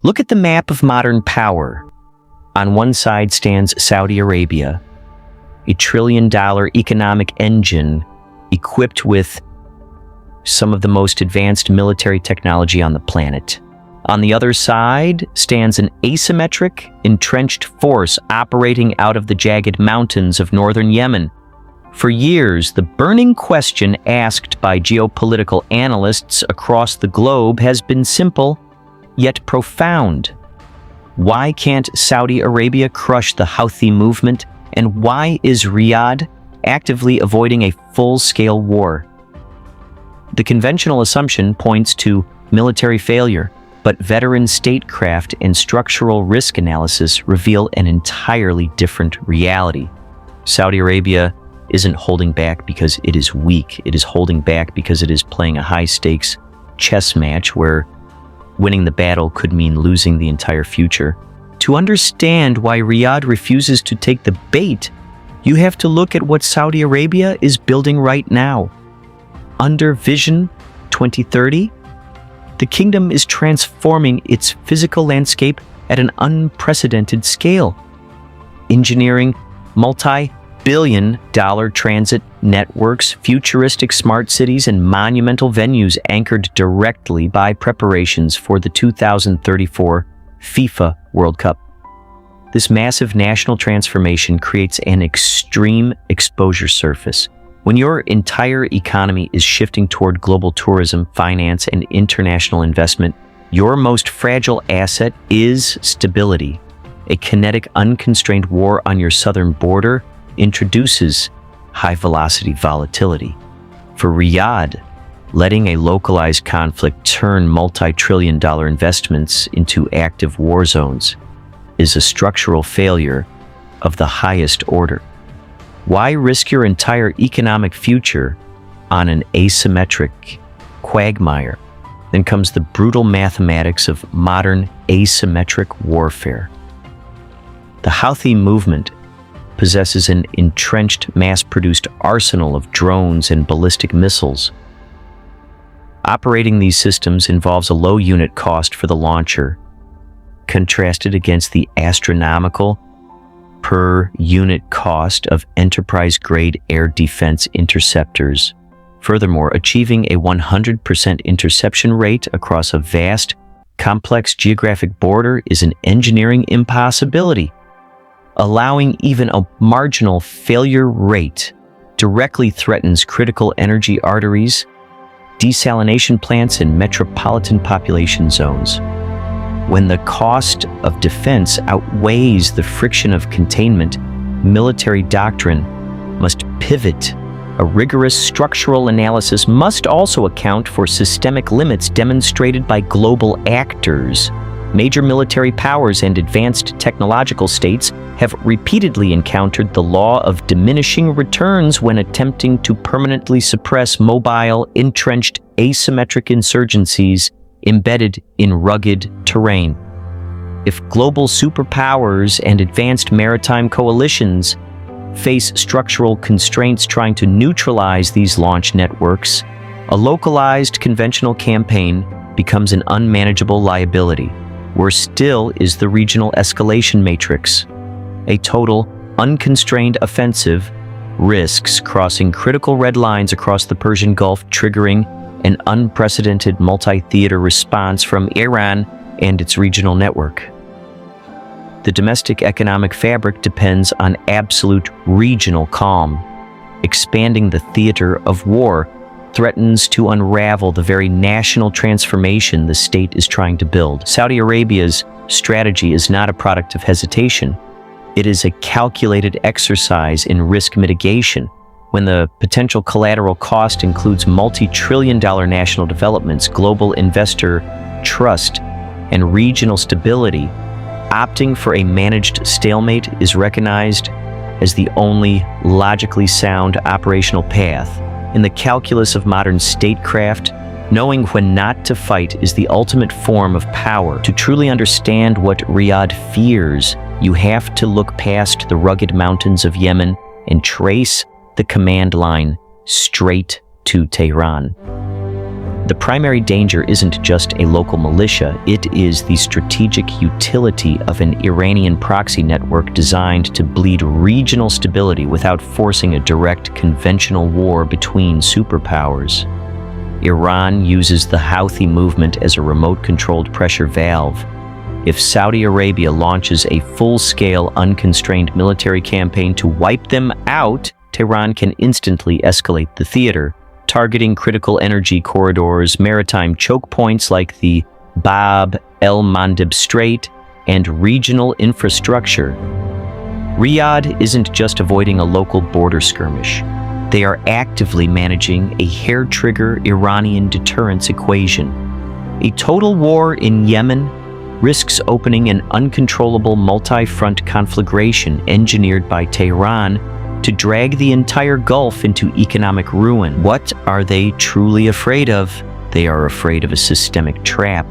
Look at the map of modern power. On one side stands Saudi Arabia, a trillion-dollar economic engine equipped with some of the most advanced military technology on the planet. On the other side stands an asymmetric, entrenched force operating out of the jagged mountains of northern Yemen. For years, the burning question asked by geopolitical analysts across the globe has been simple, yet profound. Why can't Saudi Arabia crush the Houthi movement, and why is Riyadh actively avoiding a full-scale war? The conventional assumption points to military failure, but veteran statecraft and structural risk analysis reveal an entirely different reality. Saudi Arabia isn't holding back because it is weak. It is holding back because it is playing a high-stakes chess match where winning the battle could mean losing the entire future. To understand why Riyadh refuses to take the bait, you have to look at what Saudi Arabia is building right now. Under Vision 2030, the kingdom is transforming its physical landscape at an unprecedented scale. Engineering multi-billion-dollar transit networks, futuristic smart cities, and monumental venues anchored directly by preparations for the 2034 FIFA World Cup. This massive national transformation creates an extreme exposure surface. When your entire economy is shifting toward global tourism, finance, and international investment, your most fragile asset is stability. A kinetic, unconstrained war on your southern border introduces high-velocity volatility. For Riyadh, letting a localized conflict turn multi-trillion-dollar investments into active war zones is a structural failure of the highest order. Why risk your entire economic future on an asymmetric quagmire? Then comes the brutal mathematics of modern asymmetric warfare. The Houthi movement possesses an entrenched, mass-produced arsenal of drones and ballistic missiles. Operating these systems involves a low unit cost for the launcher, contrasted against the astronomical per-unit cost of enterprise-grade air defense interceptors. Furthermore, achieving a 100% interception rate across a vast, complex geographic border is an engineering impossibility. Allowing even a marginal failure rate directly threatens critical energy arteries, desalination plants, and metropolitan population zones. When the cost of defense outweighs the friction of containment, military doctrine must pivot. A rigorous structural analysis must also account for systemic limits demonstrated by global actors. Major military powers and advanced technological states have repeatedly encountered the law of diminishing returns when attempting to permanently suppress mobile, entrenched, asymmetric insurgencies embedded in rugged terrain. If global superpowers and advanced maritime coalitions face structural constraints trying to neutralize these launch networks, a localized conventional campaign becomes an unmanageable liability. Worse still is the regional escalation matrix. A total, unconstrained offensive risks crossing critical red lines across the Persian Gulf, triggering an unprecedented multi-theater response from Iran and its regional network. The domestic economic fabric depends on absolute regional calm. Expanding the theater of war threatens to unravel the very national transformation the state is trying to build. Saudi Arabia's strategy is not a product of hesitation. It is a calculated exercise in risk mitigation. When the potential collateral cost includes multi-trillion-dollar national developments, global investor trust, and regional stability, opting for a managed stalemate is recognized as the only logically sound operational path. In the calculus of modern statecraft, knowing when not to fight is the ultimate form of power. To truly understand what Riyadh fears, you have to look past the rugged mountains of Yemen and trace the command line straight to Tehran. The primary danger isn't just a local militia, it is the strategic utility of an Iranian proxy network designed to bleed regional stability without forcing a direct conventional war between superpowers. Iran uses the Houthi movement as a remote-controlled pressure valve. If Saudi Arabia launches a full-scale, unconstrained military campaign to wipe them out, Tehran can instantly escalate the theater, targeting critical energy corridors, maritime choke points like the Bab el-Mandeb Strait, and regional infrastructure. Riyadh isn't just avoiding a local border skirmish. They are actively managing a hair-trigger Iranian deterrence equation. A total war in Yemen risks opening an uncontrollable multi-front conflagration engineered by Tehran to drag the entire Gulf into economic ruin. What are they truly afraid of? They are afraid of a systemic trap.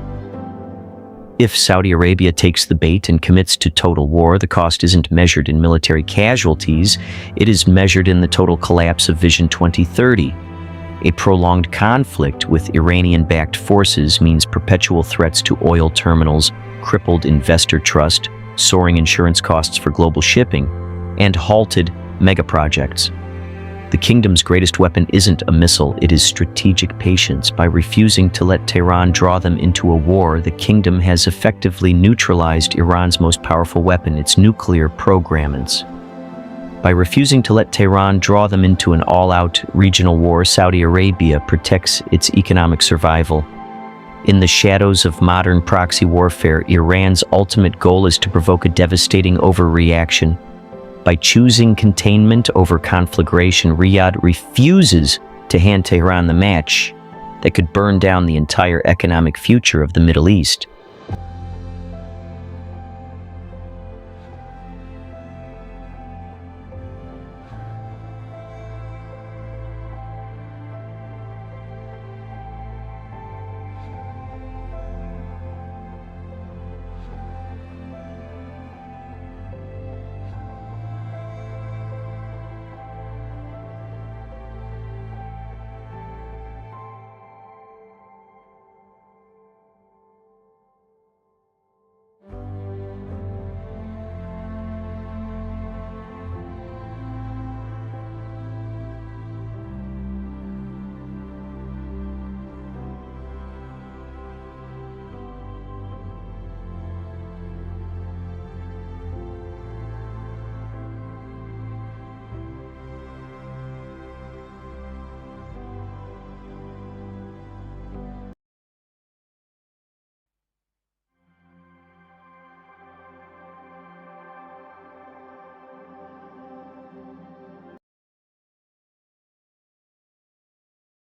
If Saudi Arabia takes the bait and commits to total war, the cost isn't measured in military casualties, it is measured in the total collapse of Vision 2030. A prolonged conflict with Iranian-backed forces means perpetual threats to oil terminals, crippled investor trust, soaring insurance costs for global shipping, and halted megaprojects. The kingdom's greatest weapon isn't a missile, it is strategic patience. By refusing to let Tehran draw them into a war, the kingdom has effectively neutralized Iran's most powerful weapon, its nuclear programs. By refusing to let Tehran draw them into an all-out regional war, Saudi Arabia protects its economic survival. In the shadows of modern proxy warfare, Iran's ultimate goal is to provoke a devastating overreaction. By choosing containment over conflagration, Riyadh refuses to hand Tehran the match that could burn down the entire economic future of the Middle East.